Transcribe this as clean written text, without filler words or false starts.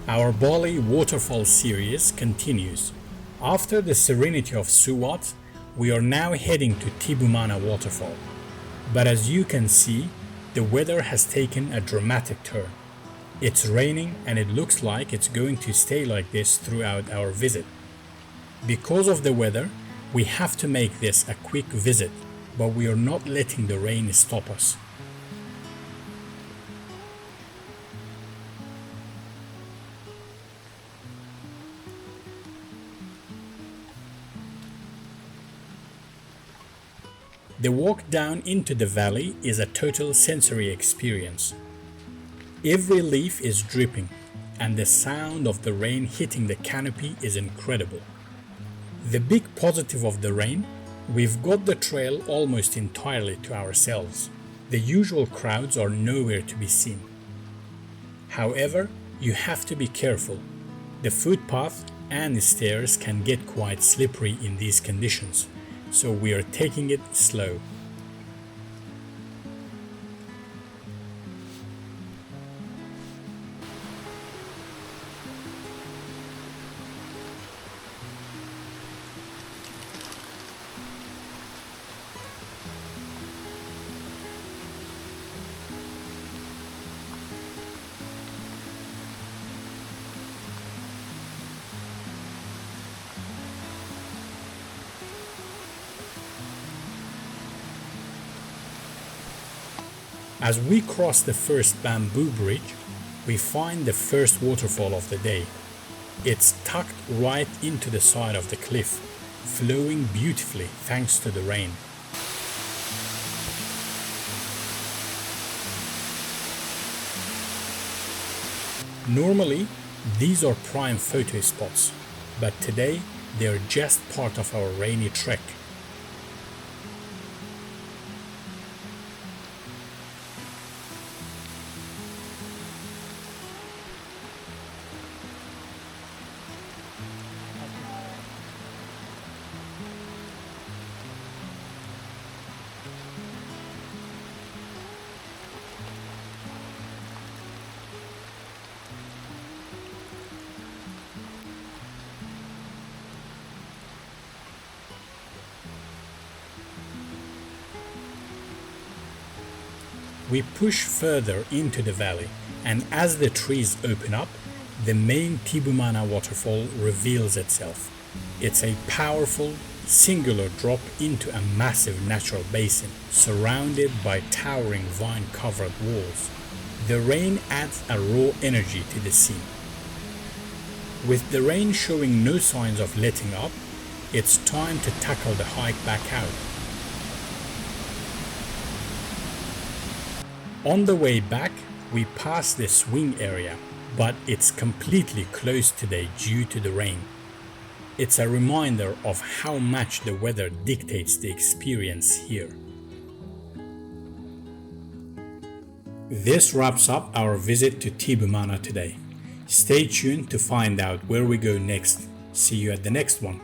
Our Bali Waterfall series continues. After the serenity of Suwat, we are now heading to Tibumana Waterfall. But as you can see, the weather has taken a dramatic turn. It's raining and it looks like it's going to stay like this throughout our visit. Because of the weather, we have to make this a quick visit, but we are not letting the rain stop us. The walk down into the valley is a total sensory experience. Every leaf is dripping, and the sound of the rain hitting the canopy is incredible. The big positive of the rain, we've got the trail almost entirely to ourselves. The usual crowds are nowhere to be seen. However, you have to be careful. The footpath and the stairs can get quite slippery in these conditions, so we are taking it slow. As we cross the first bamboo bridge, we find the first waterfall of the day. It's tucked right into the side of the cliff, flowing beautifully thanks to the rain. Normally, these are prime photo spots, but today they are just part of our rainy trek. We push further into the valley, and as the trees open up, the main Tibumana waterfall reveals itself. It's a powerful, singular drop into a massive natural basin, surrounded by towering vine-covered walls. The rain adds a raw energy to the scene. With the rain showing no signs of letting up, it's time to tackle the hike back out. On the way back, we pass the swing area, but it's completely closed today due to the rain. It's a reminder of how much the weather dictates the experience here. This wraps up our visit to Tibumana today. Stay tuned to find out where we go next. See you at the next one.